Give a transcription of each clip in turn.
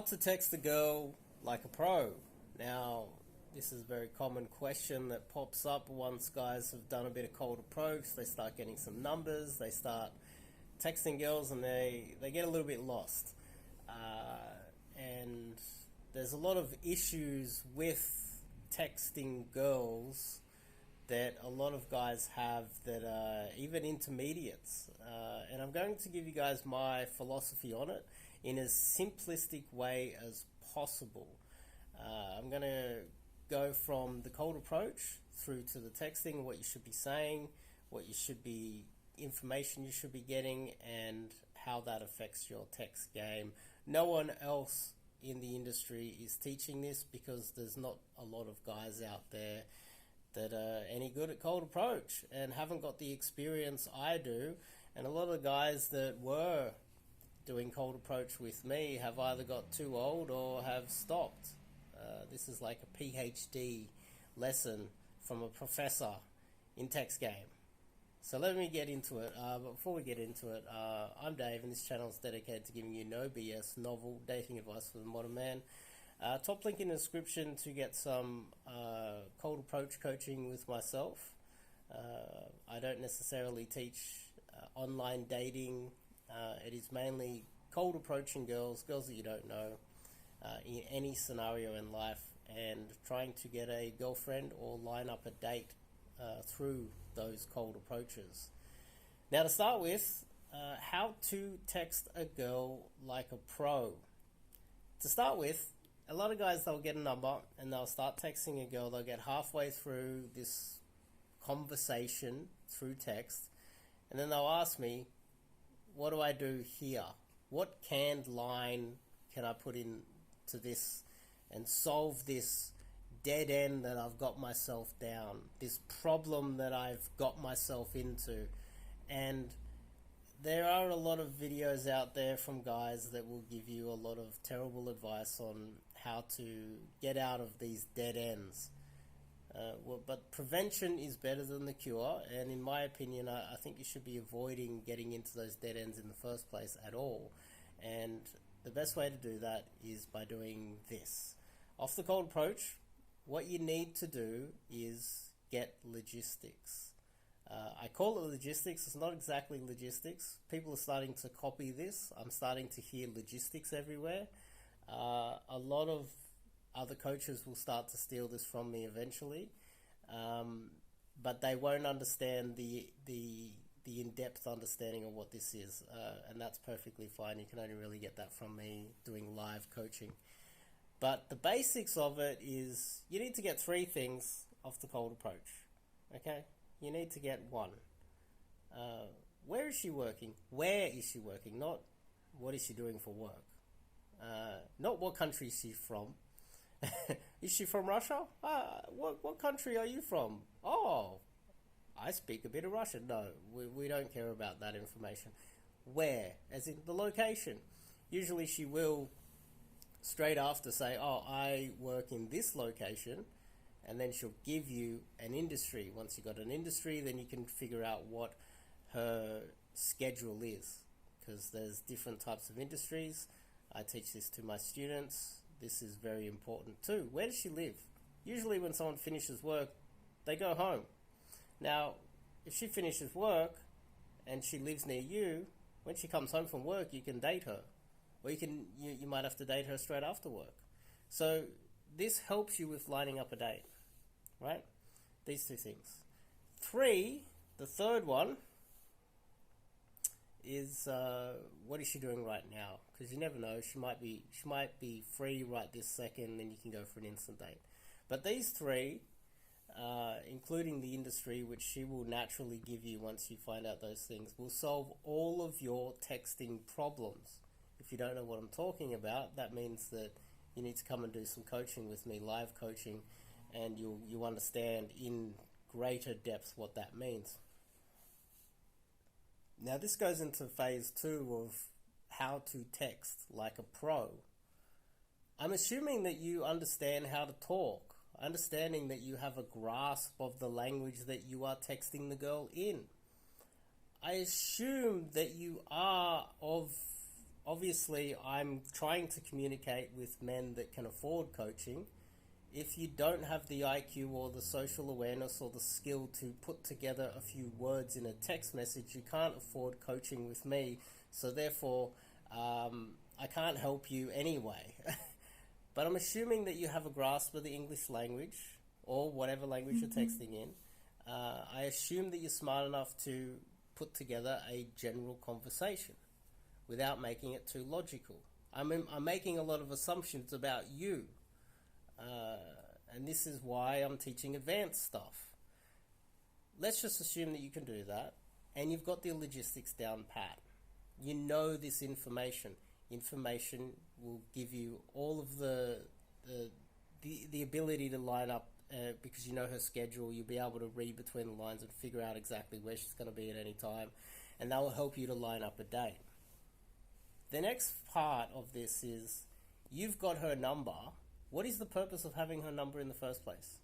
to text a girl like a pro. Now, this is a very common question that pops up once guys have done a bit of cold approach. They start getting some numbers, they start texting girls, and they get a little bit lost. And there's a lot of issues with texting girls that a lot of guys have that are even intermediates. And I'm going to give you guys my philosophy on it in as simplistic way as possible. I'm going to go from the cold approach through to the texting, what you should be saying, what you should be, information you should be getting, and how that affects your text game. No one else in the industry is teaching this because there's not a lot of guys out there that are any good at cold approach and haven't got the experience I do. And a lot of guys that were doing cold approach with me have either got too old or have stopped. This is like a PhD lesson from a professor in text game. So let me get into it. But before we get into it, I'm Dave, and this channel is dedicated to giving you no BS, novel dating advice for the modern man. Top link in the description to get some cold approach coaching with myself. I don't necessarily teach online dating. It is mainly cold approaching girls that you don't know in any scenario in life, and trying to get a girlfriend or line up a date through those cold approaches. Now, to start with, how to text a girl like a pro. To start with, a lot of guys, they'll get a number and they'll start texting a girl. They'll get halfway through this conversation through text, and then they'll ask me, what do I do here? What canned line can I put in to this and solve this dead end that I've got myself down, this problem that I've got myself into? And there are a lot of videos out there from guys that will give you a lot of terrible advice on how to get out of these dead ends. But prevention is better than the cure, and in my opinion, I think you should be avoiding getting into those dead ends in the first place at all. And the best way to do that is by doing this. Off the cold approach, what you need to do is get logistics. I call it logistics. It's not exactly logistics. People are starting to copy this. I'm starting to hear logistics everywhere. A lot of other coaches will start to steal this from me eventually, but they won't understand the in-depth understanding of what this is, and that's perfectly fine. You can only really get that from me doing live coaching. But the basics of it is you need to get three things off the cold approach. Okay? You need to get one. Where is she working? Where is she working? Not what is she doing for work. Not what country is she from. Is she from Russia? What country are you from? Oh, I speak a bit of Russian. No, we don't care about that information. Where? As in the location. Usually she will straight after say, oh, I work in this location, and then she'll give you an industry. Once you've got an industry, then you can figure out what her schedule is, because there's different types of industries. I teach this to my students. This is very important too. Where does she live? Usually when someone finishes work, they go home. Now, if she finishes work and she lives near you, when she comes home from work, you can date her. Or you might have to date her straight after work. So this helps you with lining up a date, right? These two things. The third one is what is she doing right now? Because you never know, she might be free right this second, and you can go for an instant date. But these three, including the industry, which she will naturally give you once you find out those things, will solve all of your texting problems. If you don't know what I'm talking about, that means that you need to come and do some coaching with me, live coaching, and you'll understand in greater depth what that means. Now, this goes into phase 2 of how to text like a pro. I'm assuming that you understand how to talk, understanding that you have a grasp of the language that you are texting the girl in. I assume that you are of obviously I'm trying to communicate with men that can afford coaching. If you don't have the IQ or the social awareness or the skill to put together a few words in a text message, you can't afford coaching with me. So therefore, I can't help you anyway. But I'm assuming that you have a grasp of the English language or whatever language you're texting in. I assume that you're smart enough to put together a general conversation without making it too logical. I'm making a lot of assumptions about you. And this is why I'm teaching advanced stuff. Let's just assume that you can do that and you've got the logistics down pat. You know this information. Information will give you all of the ability to line up because you know her schedule. You'll be able to read between the lines and figure out exactly where she's going to be at any time, and that will help you to line up a date. The next part of this is you've got her number. What is the purpose of having her number in the first place?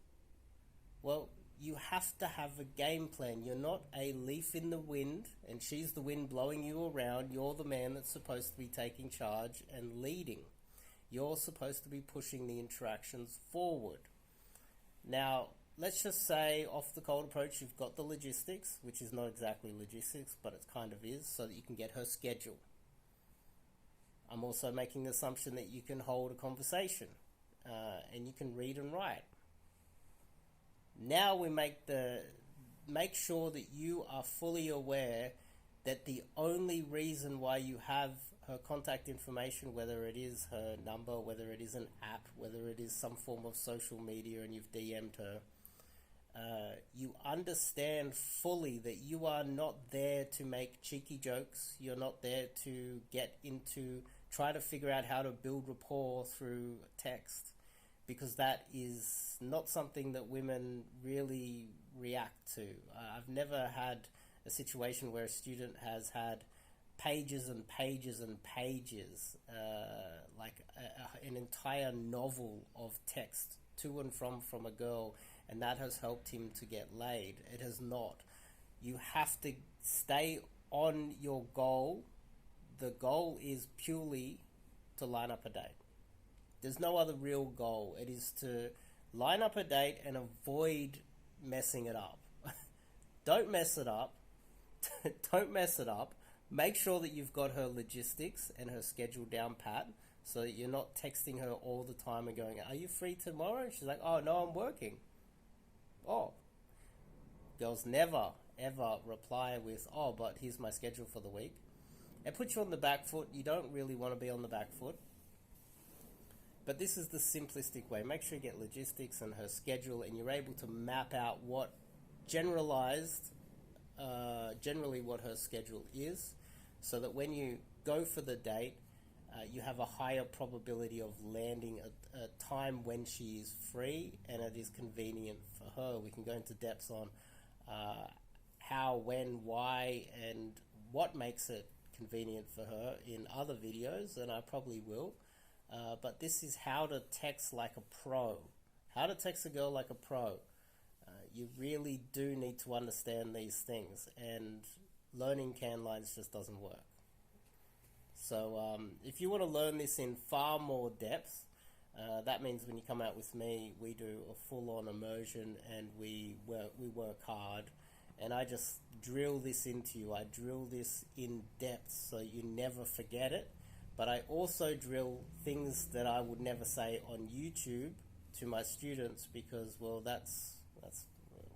Well, you have to have a game plan. You're not a leaf in the wind and she's the wind blowing you around. You're the man that's supposed to be taking charge and leading. You're supposed to be pushing the interactions forward. Now, let's just say off the cold approach, you've got the logistics, which is not exactly logistics, but it kind of is, so that you can get her schedule. I'm also making the assumption that you can hold a conversation and you can read and write. Now we make sure that you are fully aware that the only reason why you have her contact information, whether it is her number, whether it is an app, whether it is some form of social media and you've DM'd her, you understand fully that you are not there to make cheeky jokes. You're not there to try to figure out how to build rapport through text, because that is not something that women really react to. I've never had a situation where a student has had pages and pages and pages, an entire novel of text to and from a girl, and that has helped him to get laid. It has not. You have to stay on your goal. The goal is purely to line up a date. There's no other real goal. It is to line up a date and avoid messing it up. Don't mess it up. Don't mess it up. Make sure that you've got her logistics and her schedule down pat, so that you're not texting her all the time and going, "Are you free tomorrow?" She's like, "Oh, no, I'm working." Oh. Girls never, ever reply with, "Oh, but here's my schedule for the week." It puts you on the back foot. You don't really want to be on the back foot. But this is the simplistic way. Make sure you get logistics and her schedule, and you're able to map out what generally what her schedule is, so that when you go for the date, you have a higher probability of landing a time when she is free and it is convenient for her. We can go into depths on how, when, why, and what makes it convenient for her in other videos, and I probably will. But this is how to text like a pro. How to text a girl like a pro. You really do need to understand these things, and learning can lines just doesn't work. So if you want to learn this in far more depth, that means when you come out with me, we do a full-on immersion and we work hard, and I just drill this into you. I drill this in depth so you never forget it. But I also drill things that I would never say on YouTube to my students, because, well, that's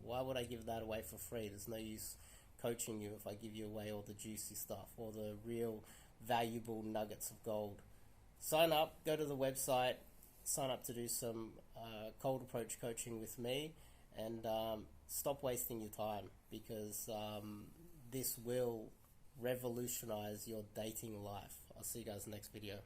why would I give that away for free? There's no use coaching you if I give you away all the juicy stuff or the real valuable nuggets of gold. Sign up, go to the website, sign up to do some cold approach coaching with me, and stop wasting your time, because this will revolutionize your dating life. I'll see you guys in the next video.